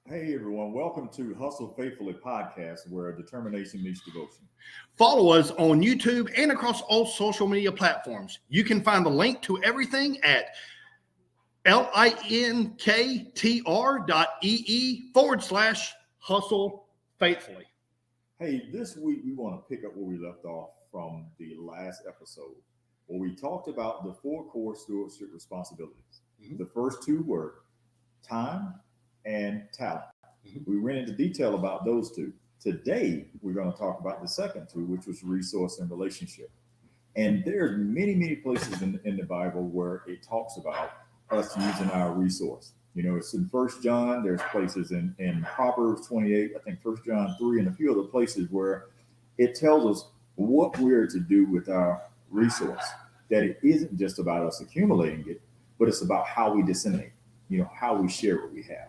Hey everyone, welcome to Hustle Faithfully podcast where determination meets devotion. Follow us on YouTube and across all social media platforms. You can find the link to everything at linktr.ee/hustle faithfully. Hey, this week we want to pick up where we left off from the last episode where we talked about the four core stewardship responsibilities. The first two were time and talent. We went into detail about those two. Today, we're going to talk about the second two, which was resource and relationship. And there's many places in the Bible where it talks about us using our resource. You know, it's in First John. There's places in Proverbs 28, I think First John 3, and a few other places where it tells us what we're to do with our resource. That it isn't just about us accumulating it, but it's about how we disseminate, how we share what we have.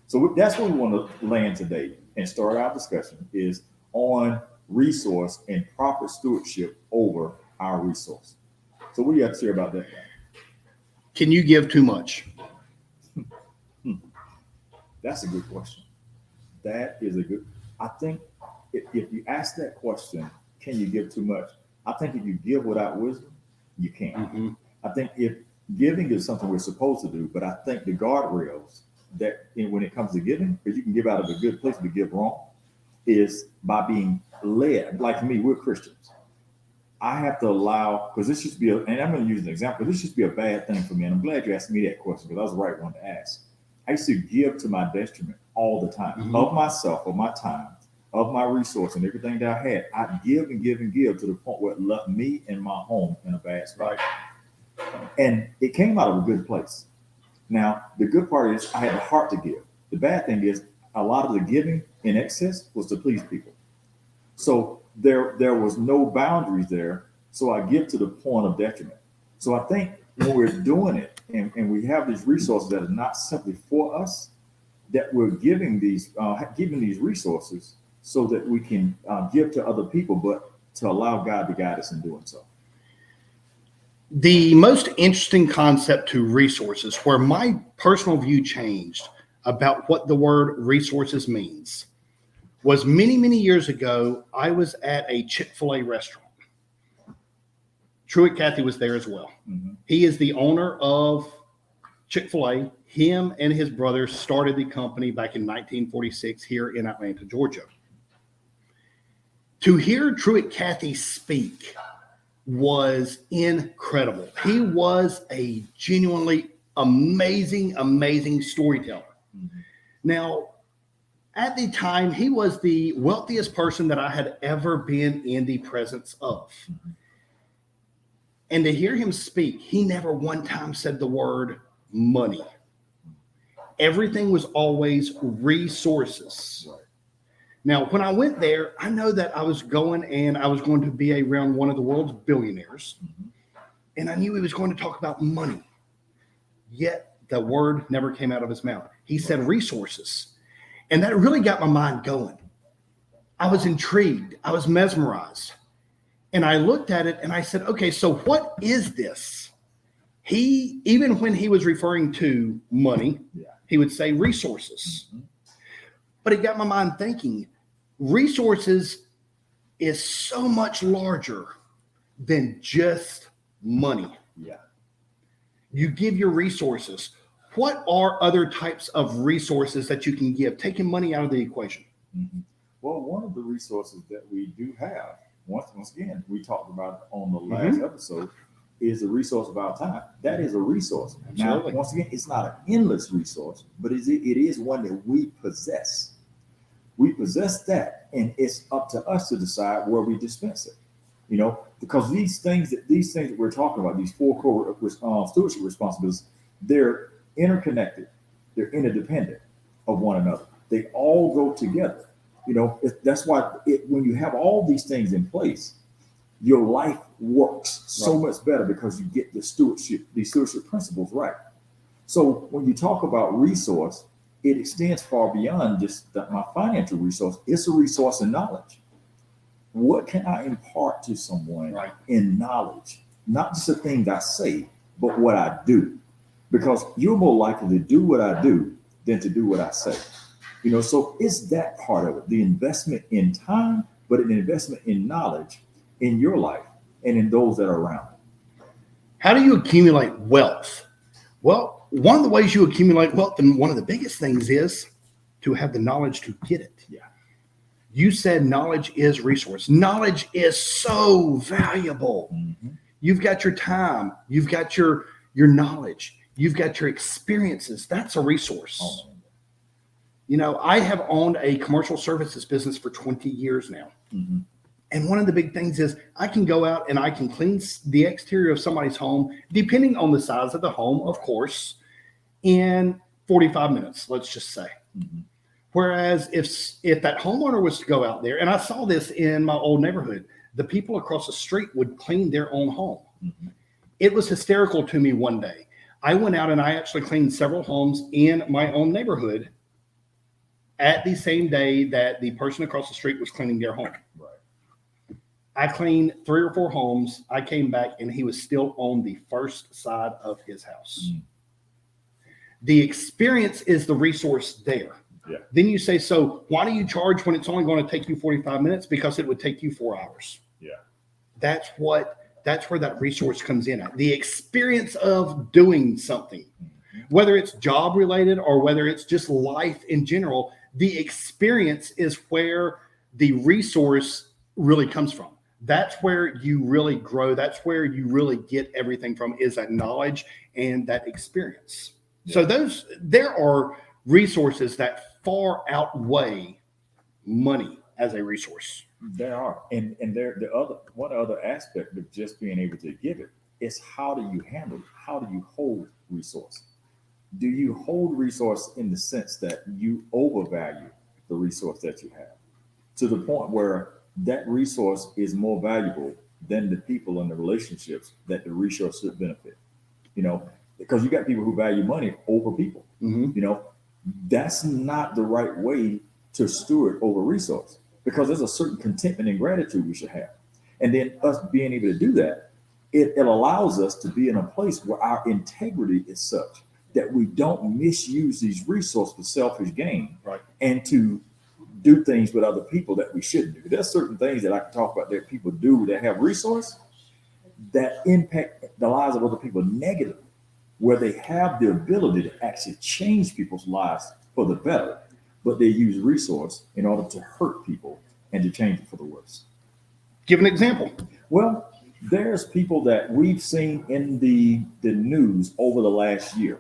So that's what we want to land today and start our discussion is on resource and proper stewardship over our resource. So what do you have to say about that? Can you give too much? That's a good question. I think if you ask that question, can you give too much? I think if you give without wisdom, you can't. I think if giving is something we're supposed to do, but I think the guardrails that when it comes to giving, because you can give out of a good place but give wrong, is by being led. Like me, we're Christians. I have to allow, because this used to be, and I'm going to use an example, this used to be a bad thing for me, and I'm glad you asked me that question because I was the right one to ask. I used to give to my detriment all the time, of myself, of my time, of my resource, and everything that I had. I'd give and give and give to the point where it left me and my home in a bad spot. And it came out of a good place. Now, the good part is I had the heart to give. The bad thing is a lot of the giving in excess was to please people. So there was no boundaries there. So I give to the point of detriment. So I think when we're doing it and we have these resources that are not simply for us, that we're giving these resources so that we can give to other people, but to allow God to guide us in doing so. The most interesting concept to resources, where my personal view changed about what the word resources means, was many years ago. I was at a Chick-fil-A restaurant. Truett Cathy was there as well. He is the owner of Chick-fil-A. Him and his brother started the company back in 1946 here in Atlanta, Georgia. To hear Truett Cathy speak was incredible. He was a genuinely amazing storyteller. Now, at the time, he was the wealthiest person that I had ever been in the presence of. And to hear him speak, he never one time said the word money. Everything was always resources. Now, when I went there, I know that I was going to be around one of the world's billionaires. And I knew he was going to talk about money. Yet the word never came out of his mouth. He said resources. And that really got my mind going. I was intrigued. I was mesmerized. And I looked at it and I said, okay, so what is this? Even when he was referring to money, he would say resources. But it got my mind thinking, resources is so much larger than just money. You give your resources. What are other types of resources that you can give, taking money out of the equation? Well, one of the resources that we do have, once again, we talked about on the last episode, is the resource of our time. That is a resource. Absolutely. Now, once again, it's not an endless resource, but it is one that we possess. We possess that, and it's up to us to decide where we dispense it. Because these things that we're talking about, these four core stewardship responsibilities, they're interconnected, they're interdependent of one another. They all go together. That's why when you have all these things in place, your life works so much better because you get these stewardship principles right. So when you talk about resource, it extends far beyond just my financial resource. It's a resource in knowledge. What can I impart to someone in knowledge? Not just the things I say, but what I do. Because you're more likely to do what I do than to do what I say. So it's that part of it, the investment in time, but an investment in knowledge in your life and in those that are around. How do you accumulate wealth? Well, one of the ways you accumulate wealth, and one of the biggest things, is to have the knowledge to get it. Yeah. You said knowledge is resource. Knowledge is so valuable. Mm-hmm. You've got your time. You've got your knowledge. You've got your experiences. That's a resource. Oh. I have owned a commercial services business for 20 years now. Mm-hmm. And one of the big things is I can go out and I can clean the exterior of somebody's home, depending on the size of the home, of course, in 45 minutes, let's just say. Mm-hmm. Whereas if that homeowner was to go out there, and I saw this in my old neighborhood, the people across the street would clean their own home. Mm-hmm. It was hysterical to me one day. I went out and I actually cleaned several homes in my own neighborhood at the same day that the person across the street was cleaning their home. Right. I cleaned 3 or 4 homes. I came back and he was still on the first side of his house. Mm-hmm. The experience is the resource there. Yeah. Then you say, so why do you charge when it's only going to take you 45 minutes? Because it would take you 4 hours. Yeah. That's where that resource comes in at. The experience of doing something, whether it's job related or whether it's just life in general, the experience is where the resource really comes from. That's where you really grow. That's where you really get everything from, is that knowledge and that experience. Yeah. So there are resources that far outweigh money as a resource. There are. And one other aspect of just being able to give it is, how do you handle it? How do you hold resource? Do you hold resource in the sense that you overvalue the resource that you have to the point where that resource is more valuable than the people and the relationships that the resource should benefit? Because you got people who value money over people. Mm-hmm. That's not the right way to steward over resource, because there's a certain contentment and gratitude we should have. And then us being able to do that, it allows us to be in a place where our integrity is such that we don't misuse these resources for selfish gain, right, and to do things with other people that we shouldn't do. There's certain things that I can talk about that people do that have resource that impact the lives of other people negatively, where they have the ability to actually change people's lives for the better, but they use resource in order to hurt people and to change it for the worse. Give an example. Well, there's people that we've seen in the news over the last year,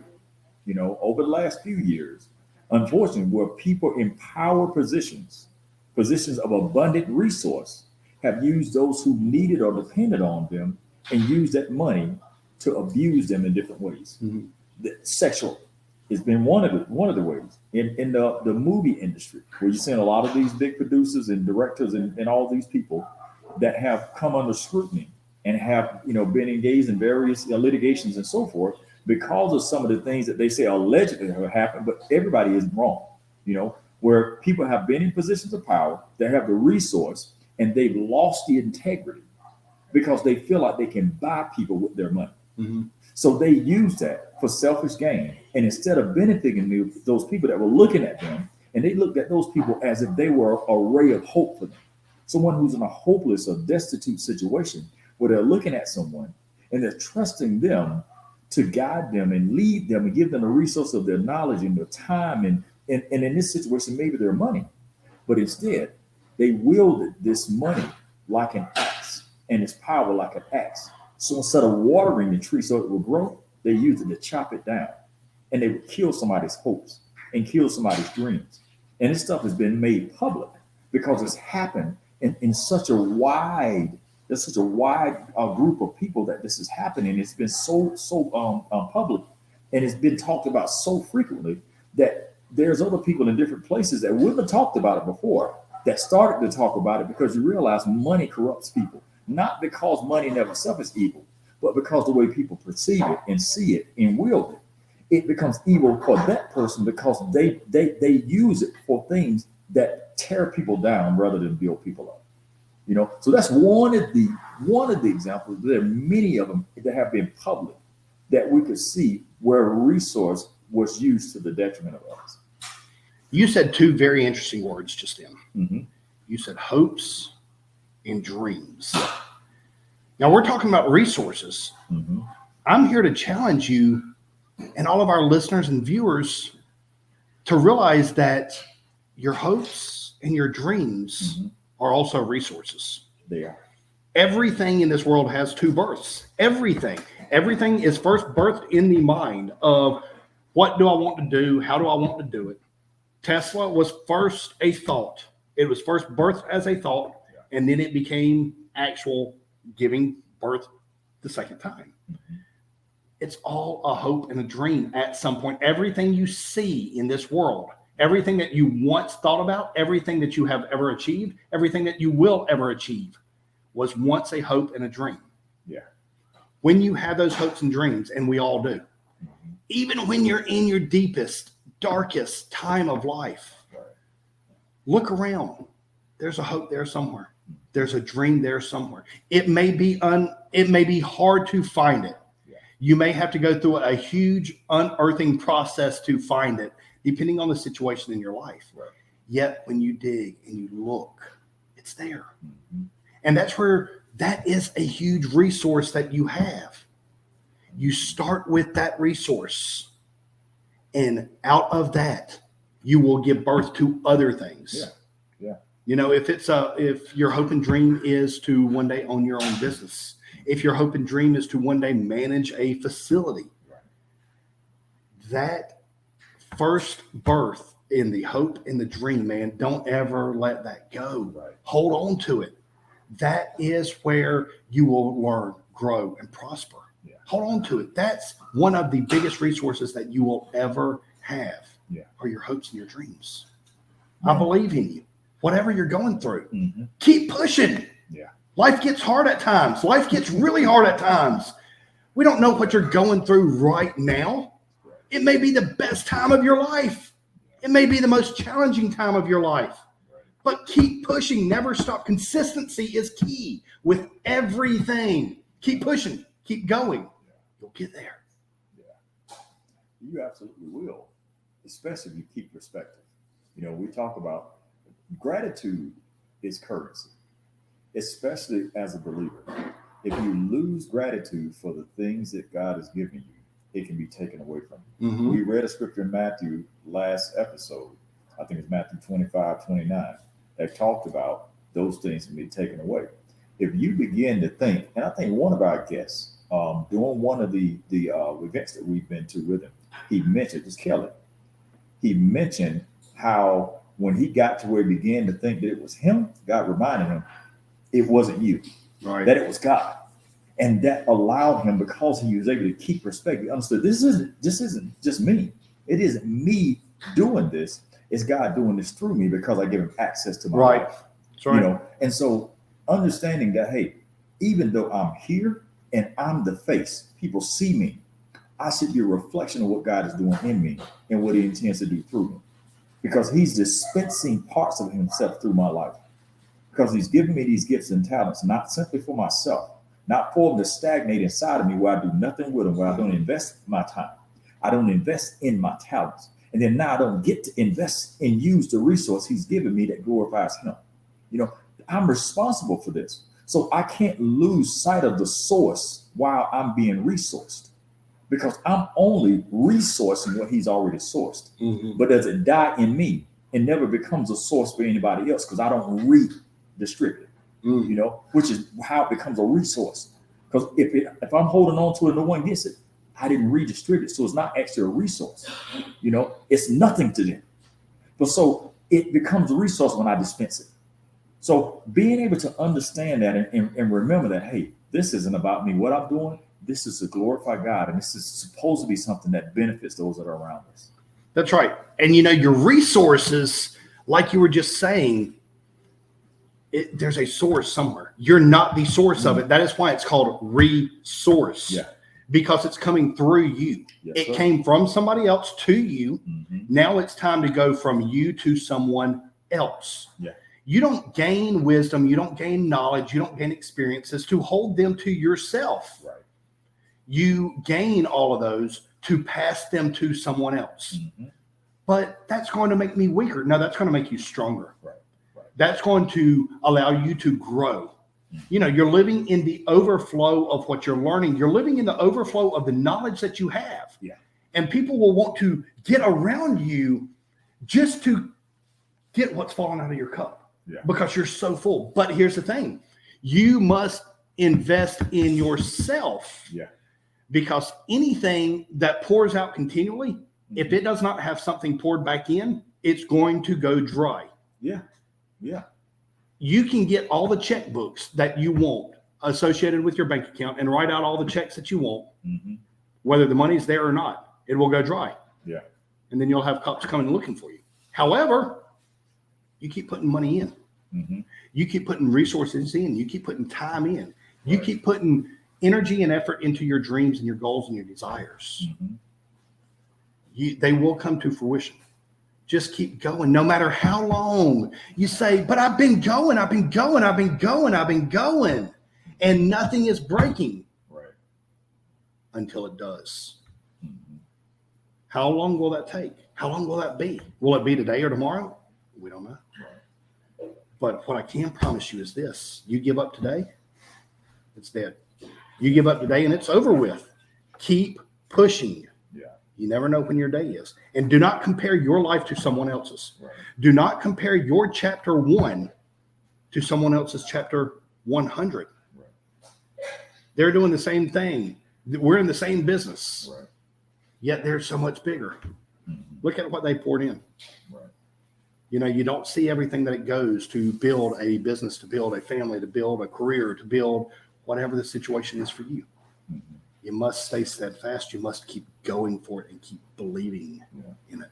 over the last few years, unfortunately, where people in power positions of abundant resource, have used those who needed or depended on them and used that money to abuse them in different ways. Mm-hmm. Sexual has been one of the ways in the movie industry, where you're seeing a lot of these big producers and directors and all these people that have come under scrutiny and have been engaged in various litigations and so forth, because of some of the things that they say allegedly have happened, but everybody is wrong. Where people have been in positions of power, they have the resource, and they've lost the integrity because they feel like they can buy people with their money. Mm-hmm. So they use that for selfish gain. And instead of benefiting those people that were looking at them, and they looked at those people as if they were a ray of hope for them. Someone who's in a hopeless or destitute situation, where they're looking at someone and they're trusting them to guide them and lead them and give them the resource of their knowledge and their time and in this situation, maybe their money. But instead, they wielded this money like an axe and its power like an axe. So instead of watering the tree so it will grow, they used it to chop it down. And they would kill somebody's hopes and kill somebody's dreams. And this stuff has been made public because it's happened in such a wide group of people that this is happening. It's been so public, and it's been talked about so frequently that there's other people in different places that wouldn't have talked about it before that started to talk about it, because you realize money corrupts people, not because money in of itself is evil, but because the way people perceive it and see it and wield it, it becomes evil for that person because they use it for things that tear people down rather than build people up. So that's one of the examples. There are many of them that have been public that we could see where a resource was used to the detriment of others. You said two very interesting words just then. Mm-hmm. You said hopes and dreams. Now we're talking about resources. Mm-hmm. I'm here to challenge you and all of our listeners and viewers to realize that your hopes and your dreams Mm-hmm. are also resources. They are. Everything in this world has two births. Everything is first birthed in the mind of what do I want to do? How do I want to do it? Tesla was first a thought. It was first birthed as a thought, and then it became actual giving birth the second time. Mm-hmm. It's all a hope and a dream at some point. Everything you see in this world, everything that you once thought about, everything that you have ever achieved, everything that you will ever achieve was once a hope and a dream. Yeah. When you have those hopes and dreams, and we all do, Mm-hmm. even when you're in your deepest, darkest time of life, Right. look around. There's a hope there somewhere. There's a dream there somewhere. It may be hard to find it. Yeah. You may have to go through a huge unearthing process to find it, depending on the situation in your life. Right. Yet when you dig and you look, it's there. Mm-hmm. And that's where that is a huge resource that you have. You start with that resource, and out of that, you will give birth to other things. Yeah. Yeah. You know, if your hope and dream is to one day own your own business, if your hope and dream is to one day manage a facility, Right. that first birth in the hope and the dream, man, don't ever let that go. Right. Hold on to it. That is where you will learn, grow, and prosper. Yeah. Hold on to it. That's one of the biggest resources that you will ever have. Yeah. Are your hopes and your dreams. Yeah. I believe in you. Whatever you're going through, Mm-hmm. keep pushing. Yeah. Life gets hard at times. Life gets really hard at times. We don't know what you're going through right now. It may be the best time of your life. It may be the most challenging time of your life. But keep pushing. Never stop. Consistency is key with everything. Keep pushing. Keep going. You'll get there. Yeah. You absolutely will, especially if you keep perspective. You know, we talk about gratitude is currency, especially as a believer. If you lose gratitude for the things that God has given you, it can be taken away from you. Mm-hmm. We read a scripture in Matthew last episode. I think it's Matthew 25:29 that talked about those things can be taken away. If you begin to think, and I think one of our guests, during one of the events that we've been to with him, he mentioned, it's Kelly, he mentioned how when he got to where he began to think that it was him, God reminded him, it wasn't you, Right. that it was God. And that allowed him, because he was able to keep perspective, understood this isn't just me. It isn't me doing this. It's God doing this through me because I give him access to my Right. life. That's right. You know, and so understanding that, hey, even though I'm here and I'm the face, people see me, I should be a reflection of what God is doing in me and what he intends to do through me. Because he's dispensing parts of himself through my life. Because he's giving me these gifts and talents, not simply for myself, not for them to stagnate inside of me where I do nothing with them, where I don't invest my time. I don't invest in my talents. And then now I don't get to invest and use the resource he's given me that glorifies him. You know, I'm responsible for this. So I can't lose sight of the source while I'm being resourced, because I'm only resourcing what he's already sourced. Mm-hmm. But does it die in me? It never becomes a source for anybody else because I don't redistribute it, you know, which is how it becomes a resource. Because if I'm holding on to it and no one gets it, I didn't redistribute it. So it's not actually a resource. You know, it's nothing to them. But so it becomes a resource when I dispense it. So being able to understand that and remember that, hey, this isn't about me. What I'm doing, this is to glorify God. And this is supposed to be something that benefits those that are around us. That's right. And, you know, your resources, like you were just saying, there's a source somewhere. You're not the source of it. That is why it's called resource. Yeah. Because it's coming through you. Yes, it sir. came from somebody else to you. Mm-hmm. Now it's time to go from you to someone else. Yeah. You don't gain wisdom. You don't gain knowledge. You don't gain experiences to hold them to yourself. Right. You gain all of those to pass them to someone else. Mm-hmm. but that's going to make me weaker. No, that's going to make you stronger. Right. Right. That's going to allow you to grow. You know, you're living in the overflow of what you're learning. You're living in the overflow of the knowledge that you have. Yeah. And people will want to get around you just to get what's fallen out of your cup. Yeah. Because you're so full. But here's the thing. You must invest in yourself. Yeah. Because anything that pours out continually, if it does not have something poured back in, it's going to go dry. Yeah. Yeah. You can get all the checkbooks that you want associated with your bank account and write out all the checks that you want, whether the money's there or not. It will go dry. Yeah. And then you'll have cops coming and looking for you. However, you keep putting money in. You keep putting resources in. You keep putting time in. You keep putting energy and effort into your dreams and your goals and your desires. They will come to fruition. Just keep going, no matter how long you say, but I've been going, and nothing is breaking until it does. How long will that take? How long will that be? Will it be today or tomorrow? We don't know. But what I can promise you is this: you give up today, it's dead. You give up today and it's over with. Keep pushing. You never know when your day is. And do not compare your life to someone else's. Do not compare your chapter 1 to someone else's chapter 100. They're doing the same thing. We're in the same business. Yet they're so much bigger. Look at what they poured in. You know, you don't see everything that it goes to build a business, to build a family, to build a career, to build whatever the situation is for you. You must stay steadfast. You must keep going for it and keep believing in it.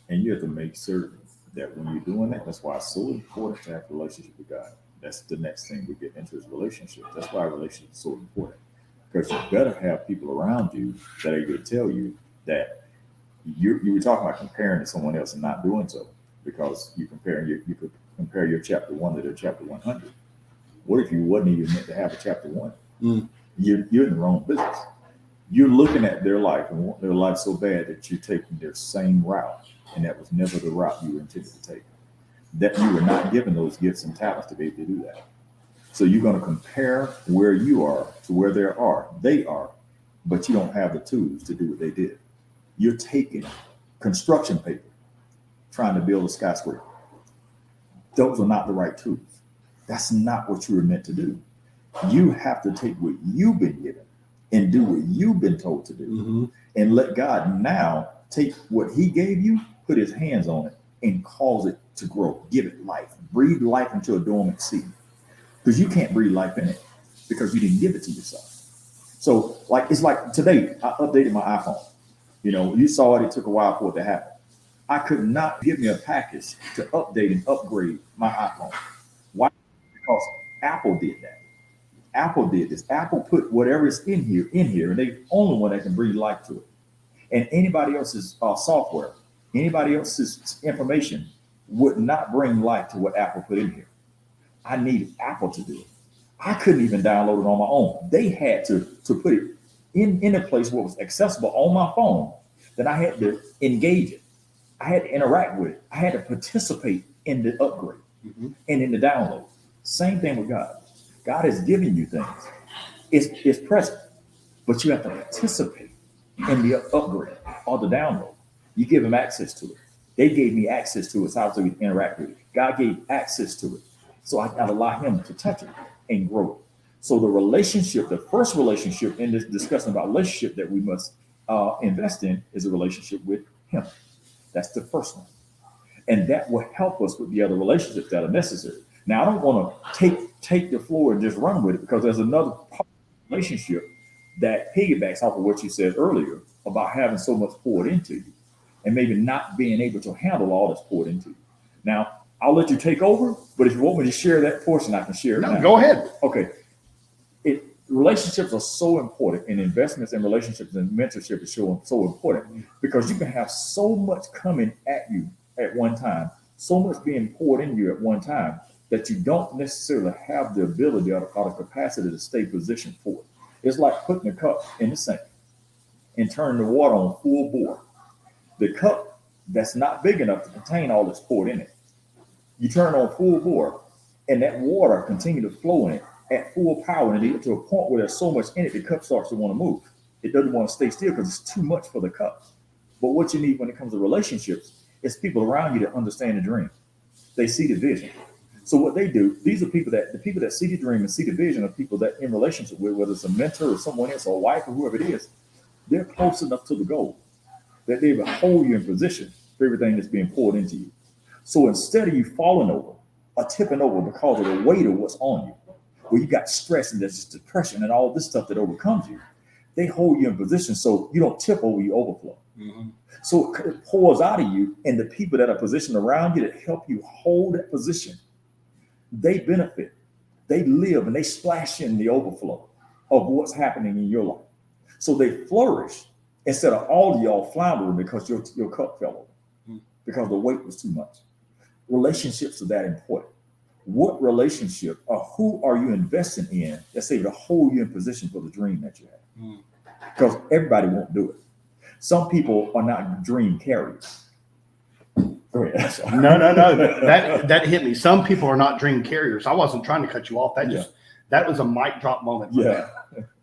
And you have to make certain that when you're doing that, that's why it's so important to have a relationship with God. That's the next thing we get into is relationship. That's why a relationship is so important. Because you better have people around you that are able to tell you that you were talking about comparing to someone else and not doing so. Because you could compare your chapter 1 to their chapter 100. What if you wasn't even meant to have a chapter 1? You're in the wrong business. You're looking at their life and want their life so bad that you're taking their same route, and that was never the route you were intended to take. That you were not given those gifts and talents to be able to do that. So you're going to compare where you are to where they are, but you don't have the tools to do what they did. You're taking construction paper, trying to build a skyscraper. Those are not the right tools. That's not what you were meant to do. You have to take what you've been given and do what you've been told to do, and let God now take what he gave you, put his hands on it, and cause it to grow. Give it life. Breathe life into a dormant seed. Because you can't breathe life in it because you didn't give it to yourself. So it's like today, I updated my iPhone. You know, you saw it took a while for it to happen. I could not give me a package to update and upgrade my iPhone. Why? Because Apple did that. Apple did this. Apple put whatever is in here, and they're the only one that can breathe life to it. And anybody else's software, anybody else's information would not bring life to what Apple put in here. I needed Apple to do it. I couldn't even download it on my own. They had to put it in a place where it was accessible on my phone. Then I had to engage it. I had to interact with it. I had to participate in the upgrade and in the download. Same thing with God. God is giving you things. It's present, but you have to participate in the upgrade or the download. You give him access to it. They gave me access to it, so I was able to interact with it. God gave access to it, so I got to allow him to touch it and grow it. So the relationship, the first relationship in this discussion about relationship that we must invest in is a relationship with him. That's the first one. And that will help us with the other relationships that are necessary. Now, I don't want to take the floor and just run with it, because there's another part of the relationship that piggybacks off of what you said earlier about having so much poured into you and maybe not being able to handle all that's poured into you. Now, I'll let you take over, but if you want me to share that portion, I can share it. No, now. Go ahead. Okay. Relationships are so important, and investments in relationships and mentorship is so important, because you can have so much coming at you at one time, so much being poured in you at one time, that you don't necessarily have the ability or the capacity to stay positioned for it. It's like putting a cup in the sink and turning the water on full bore. The cup that's not big enough to contain all that's poured in it. You turn on full bore, and that water continue to flow in it at full power, and you get to a point where there's so much in it, the cup starts to want to move. It doesn't want to stay still because it's too much for the cup. But what you need when it comes to relationships is people around you that understand the dream. They see the vision. So what they do, these are the people that see the dream and see the vision of people that in relationship with, whether it's a mentor or someone else or a wife or whoever it is, they're close enough to the goal that they will hold you in position for everything that's being poured into you. So instead of you falling over or tipping over because of the weight of what's on you, where you got stress and there's just depression and all this stuff that overcomes you, they hold you in position so you don't tip over, you overflow. Mm-hmm. So it pours out of you, and the people that are positioned around you that help you hold that position, they benefit, they live, and they splash in the overflow of what's happening in your life. So they flourish instead of all of y'all floundering because your cup fell over, because the weight was too much. Relationships are that important. What relationship or who are you investing in that's able to hold you in position for the dream that you have? Because everybody won't do it. Some people are not dream carriers. Go ahead. No. That hit me. Some people are not dream carriers. I wasn't trying to cut you off. That was a mic drop moment. Yeah.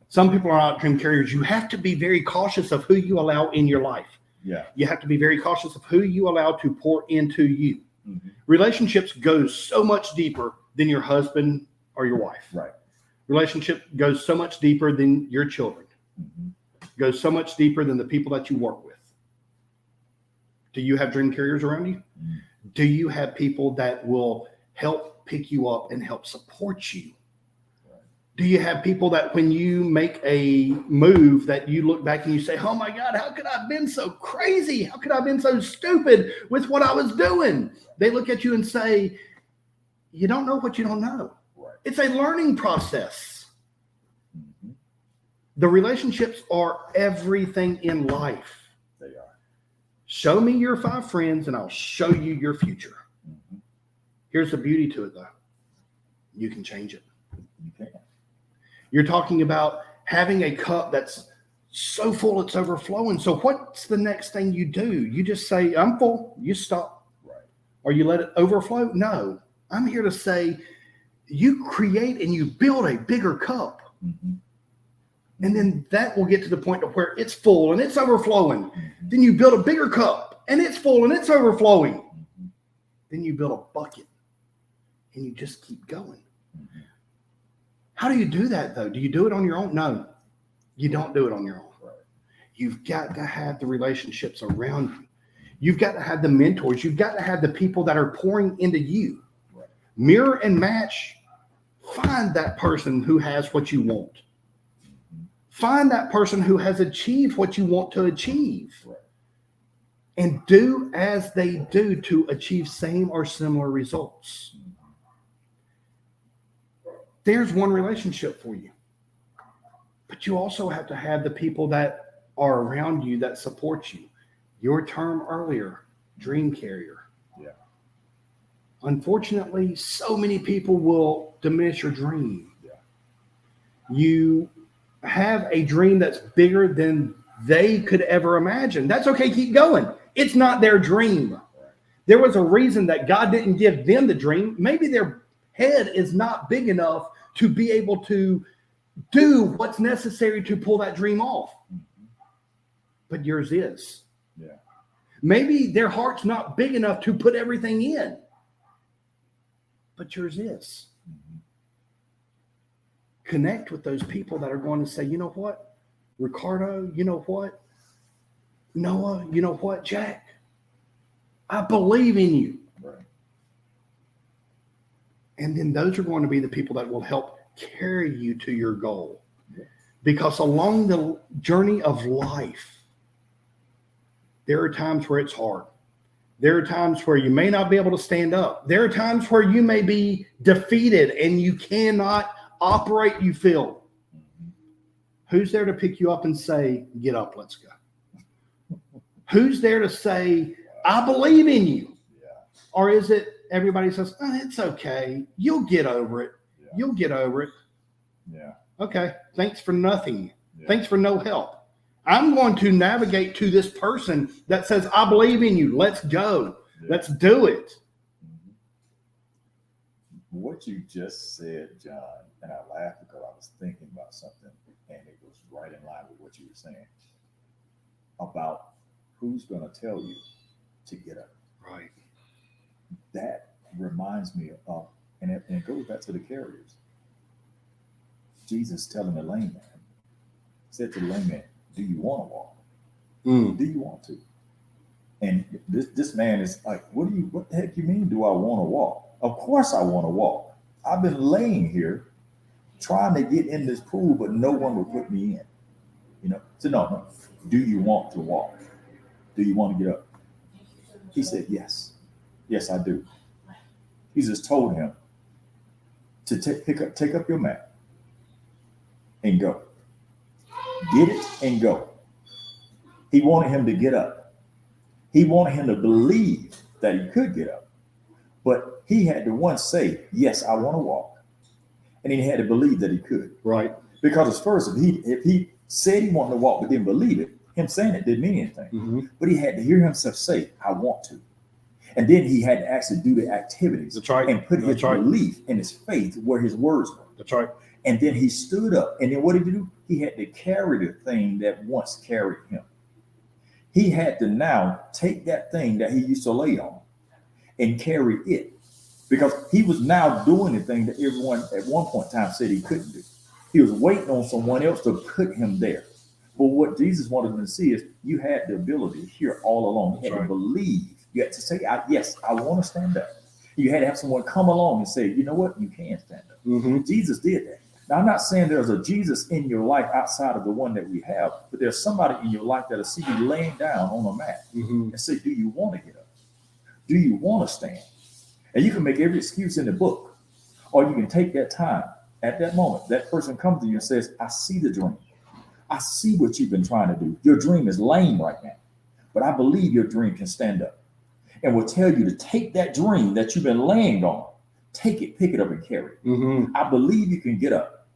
Some people are not dream carriers. You have to be very cautious of who you allow in your life. Yeah. You have to be very cautious of who you allow to pour into you. Mm-hmm. Relationships go so much deeper than your husband or your wife. Right. Relationship goes so much deeper than your children. Mm-hmm. Goes so much deeper than the people that you work with. Do you have dream carriers around you? Mm-hmm. Do you have people that will help pick you up and help support you? Right. Do you have people that when you make a move that you look back and you say, oh my God, how could I have been so crazy? How could I have been so stupid with what I was doing? They look at you and say, you don't know what you don't know. Right. It's a learning process. Mm-hmm. The relationships are everything in life. They are. Show me your 5 friends and I'll show you your future. Mm-hmm. Here's the beauty to it though. You can change it. You can. You're talking about having a cup that's so full it's overflowing. So what's the next thing you do? You just say, I'm full. You stop. Right. Or you let it overflow? No. I'm here to say you create and you build a bigger cup. Mm-hmm. And then that will get to the point of where it's full and it's overflowing. Mm-hmm. Then you build a bigger cup and it's full and it's overflowing. Mm-hmm. Then you build a bucket and you just keep going. Mm-hmm. How do you do that though? Do you do it on your own? No, you don't do it on your own. Right. You've got to have the relationships around you. You've got to have the mentors. You've got to have the people that are pouring into you. Right. Mirror and match. Find that person who has what you want. Find that person who has achieved what you want to achieve. Right. And do as they do to achieve same or similar results. There's one relationship for you. But you also have to have the people that are around you that support you. Your term earlier, dream carrier. Yeah. Unfortunately, so many people will diminish your dream. Yeah. You have a dream that's bigger than they could ever imagine. That's okay. Keep going. It's not their dream. There was a reason that God didn't give them the dream. Maybe their head is not big enough to be able to do what's necessary to pull that dream off. But yours is. Yeah. Maybe their heart's not big enough to put everything in. But yours is. Connect with those people that are going to say, you know what, Ricardo, you know what, Noah, you know what, Jack, I believe in you. Right. And then those are going to be the people that will help carry you to your goal. Yeah. Because along the journey of life, there are times where it's hard. There are times where you may not be able to stand up. There are times where you may be defeated and you cannot operate, you feel. Who's there to pick you up and say, get up, let's go? Who's there to say, I believe in you? Yeah. Or is it everybody says, oh, it's okay. You'll get over it. Yeah. You'll get over it. Yeah. Okay. Thanks for nothing. Yeah. Thanks for no help. I'm going to navigate to this person that says, I believe in you. Let's go. Yeah. Let's do it. What you just said, John, and I laughed because I was thinking about something, and it was right in line with what you were saying about who's going to tell you to get up. Right. That reminds me of, and it goes back to the carriers. Jesus telling the lame man, said to the lame man, do you want to walk? Do you want to? And this man is like, what the heck you mean, do I want to walk? Of course I want to walk. I've been laying here trying to get in this pool, but no one will put me in. So no. Do you want to walk? Do you want to get up? He said, yes. Yes, I do. Jesus told him to take up your mat and go. Get it and go. He wanted him to get up. He wanted him to believe that he could get up. But he had to once say, yes, I want to walk. And he had to believe that he could. Right. Because at first, if he said he wanted to walk but didn't believe it, him saying it didn't mean anything. Mm-hmm. But he had to hear himself say, I want to. And then he had to actually do the activities. That's right. And put his belief and his faith where his words were. That's right. And then he stood up. And then what did he do? He had to carry the thing that once carried him. He had to now take that thing that he used to lay on and carry it. Because he was now doing the thing that everyone at one point in time said he couldn't do. He was waiting on someone else to put him there. But what Jesus wanted him to see is you had the ability to hear all along. You had to believe. You had to say, yes, I want to stand up. You had to have someone come along and say, you know what? You can stand up. Mm-hmm. Jesus did that. Now, I'm not saying there's a Jesus in your life outside of the one that we have, but there's somebody in your life that'll see you laying down on a mat and say, do you want to get up? Do you want to stand? And you can make every excuse in the book, or you can take that time at that moment. That person comes to you and says, I see the dream. I see what you've been trying to do. Your dream is lame right now, but I believe your dream can stand up. And will tell you to take that dream that you've been laying on, take it, pick it up and carry it. Mm-hmm. I believe you can get up.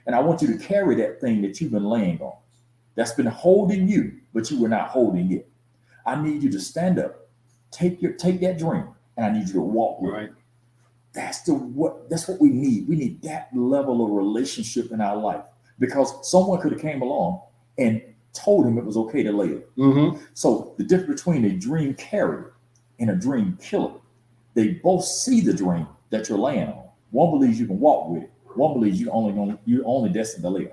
And I want you to carry that thing that you've been laying on. That's been holding you, but you were not holding it. I need you to stand up, take that dream, and I need you to walk with it. That's what we need. We need that level of relationship in our life. Because someone could have came along and told him it was okay to lay it. Mm-hmm. So the difference between a dream carrier and a dream killer, they both see the dream that you're laying on. One believes you can walk with it. One believes you're only destined to live.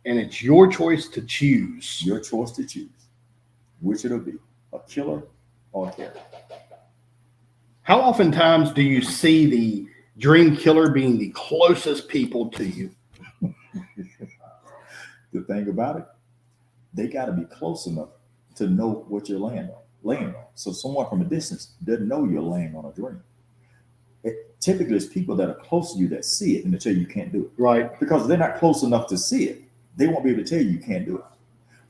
And it's your choice to choose. Your choice to choose which it'll be, a killer or a carrier. How oftentimes do you see the dream killer being the closest people to you? The thing about it, they got to be close enough to know what you're laying on. So someone from a distance doesn't know you're laying on a dream. Typically, it's people that are close to you that see it and they tell you you can't do it. Right. Because they're not close enough to see it. They won't be able to tell you can't do it.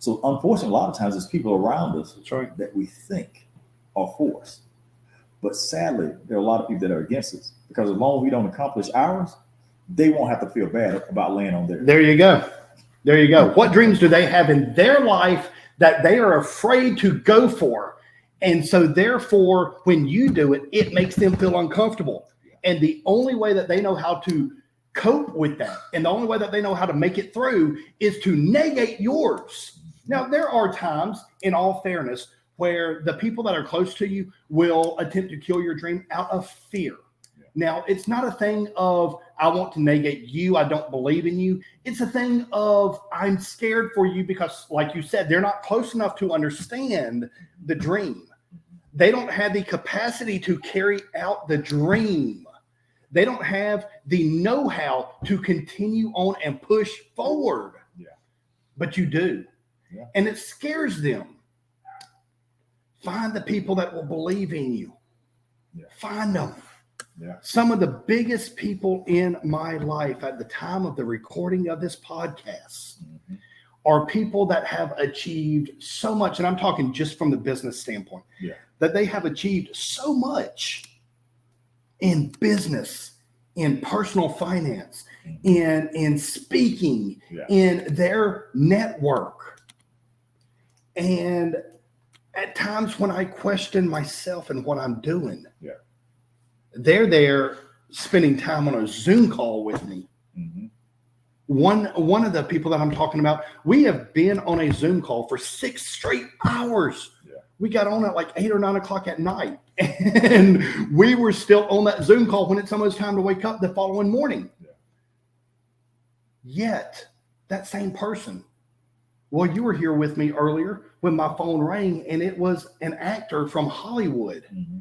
So unfortunately, a lot of times it's people around us that we think are for us. But sadly, there are a lot of people that are against us. Because as long as we don't accomplish ours, they won't have to feel bad about laying on theirs. There you go. There you go. What dreams do they have in their life that they are afraid to go for? And so therefore, when you do it, it makes them feel uncomfortable. And the only way that they know how to cope with that, and the only way that they know how to make it through, is to negate yours. Now, there are times, in all fairness, where the people that are close to you will attempt to kill your dream out of fear. Now, it's not a thing of, I want to negate you, I don't believe in you. It's a thing of, I'm scared for you because, like you said, they're not close enough to understand the dream. They don't have the capacity to carry out the dream. They don't have the know-how to continue on and push forward. Yeah. But you do. Yeah. And it scares them. Find the people that will believe in you. Yeah. Find them. Yeah. Some of the biggest people in my life at the time of the recording of this podcast are people that have achieved so much, and I'm talking just from the business standpoint, that they have achieved so much in business, in personal finance, in speaking, in their network, And at times when I question myself and what I'm doing, they're there spending time on a Zoom call with me. Mm-hmm. One of the people that I'm talking about, we have been on a Zoom call for 6 straight hours. Yeah. We got on at like 8 or 9 o'clock at night, and we were still on that Zoom call when it's almost time to wake up the following morning. Yeah. Yet that same person, well, you were here with me earlier when my phone rang, and it was an actor from Hollywood. Mm-hmm.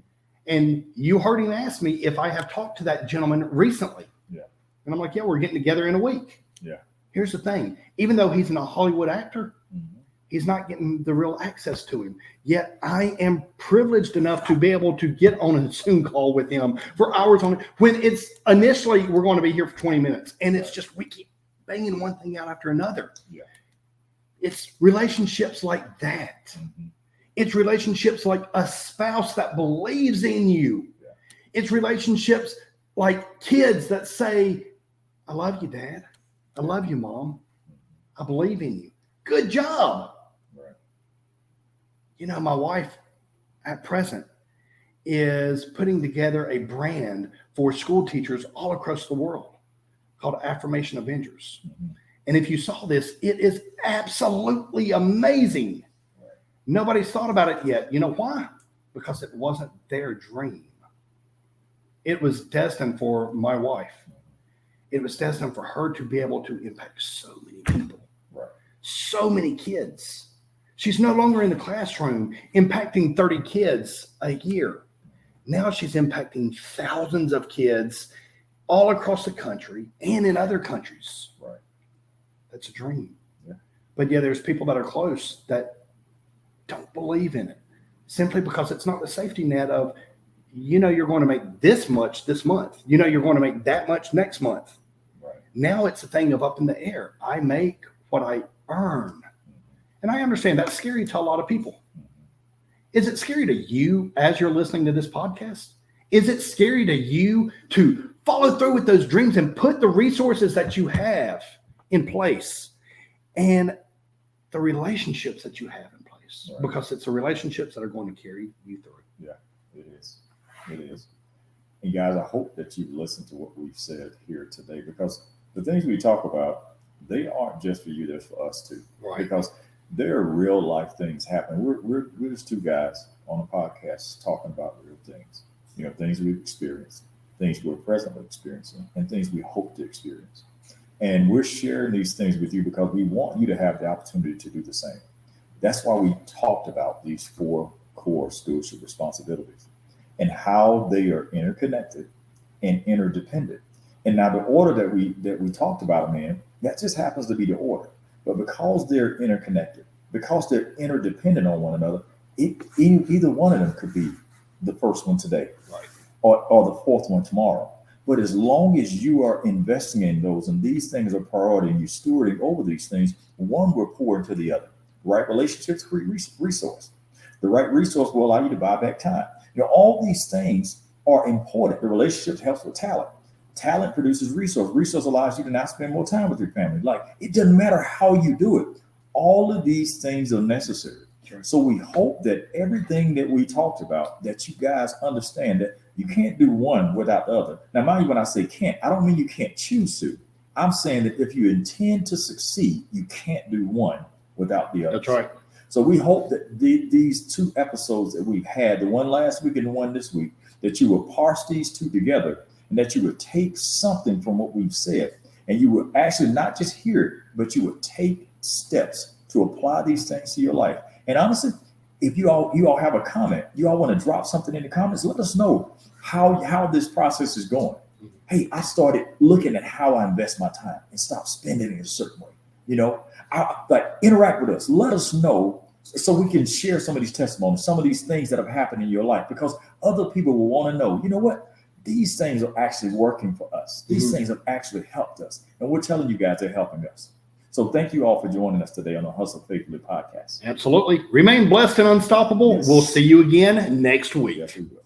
And you heard him ask me if I have talked to that gentleman recently. Yeah. And I'm like, yeah, we're getting together in a week. Yeah. Here's the thing. Even though he's a Hollywood actor, Mm-hmm. he's not getting the real access to him. Yet I am privileged enough to be able to get on a Zoom call with him for hours on it, when it's initially we're going to be here for 20 minutes. And it's just, we keep banging one thing out after another. Yeah. It's relationships like that. Mm-hmm. It's relationships like a spouse that believes in you. Yeah. It's relationships like kids that say, I love you, Dad. I love you, Mom. I believe in you. Good job. Right. You know, my wife at present is putting together a brand for school teachers all across the world called Affirmation Avengers. Mm-hmm. And if you saw this, it is absolutely amazing. Right. Nobody's thought about it yet. You know why? Because it wasn't their dream. It was destined for my wife. It was destined for her to be able to impact so many people. Right. So many kids. She's no longer in the classroom impacting 30 kids a year. Now she's impacting thousands of kids all across the country and in other countries. Right. That's a dream. Yeah. But yeah, there's people that are close that don't believe in it simply because it's not the safety net of, you know, you're going to make this much this month. You know, you're going to make that much next month. Right. Now it's a thing of up in the air. I make what I earn. And I understand that's scary to a lot of people. Is it scary to you as you're listening to this podcast? Is it scary to you to follow through with those dreams and put the resources that you have in place and the relationships that you have in place? Right. Because it's the relationships that are going to carry you through. Yeah, it is. It is. And guys, I hope that you've listened to what we've said here today, because the things we talk about, they aren't just for you, they're for us too. Right. Because there are real life things happening. We're just two guys on a podcast talking about real things. You know, things we've experienced, things we're presently experiencing, and things we hope to experience. And we're sharing these things with you because we want you to have the opportunity to do the same. That's why we talked about these 4 core stewardship responsibilities and how they are interconnected and interdependent. And now the order that we talked about, man, that just happens to be the order. But because they're interconnected, because they're interdependent on one another, either one of them could be the first one today, Right. or the fourth one tomorrow. But as long as you are investing in those and these things are priority and you're stewarding over these things, one will pour into the other. The right relationships create resource. The right resource will allow you to buy back time. You know, all these things are important. The relationships helps with talent. Talent produces resource. Resource allows you to now spend more time with your family. Like, it doesn't matter how you do it. All of these things are necessary. Sure. So we hope that everything that we talked about, that you guys understand that you can't do one without the other. Now, mind you, when I say can't, I don't mean you can't choose to. I'm saying that if you intend to succeed, you can't do one without the other. That's right. So we hope that these 2 episodes that we've had, the one last week and the one this week, that you will parse these 2 together and that you would take something from what we've said, and you would actually not just hear it, but you would take steps to apply these things to your life. And honestly, if you all have a comment, you all want to drop something in the comments, let us know how this process is going. Hey, I started looking at how I invest my time and stop spending it a certain way. You know, interact with us. Let us know so we can share some of these testimonies, some of these things that have happened in your life, because other people will want to know, you know what? These things are actually working for us. These things have actually helped us. And we're telling you guys they're helping us. So thank you all for joining us today on the Hustle Faithfully podcast. Absolutely. Remain blessed and unstoppable. Yes. We'll see you again next week. Yes, we will.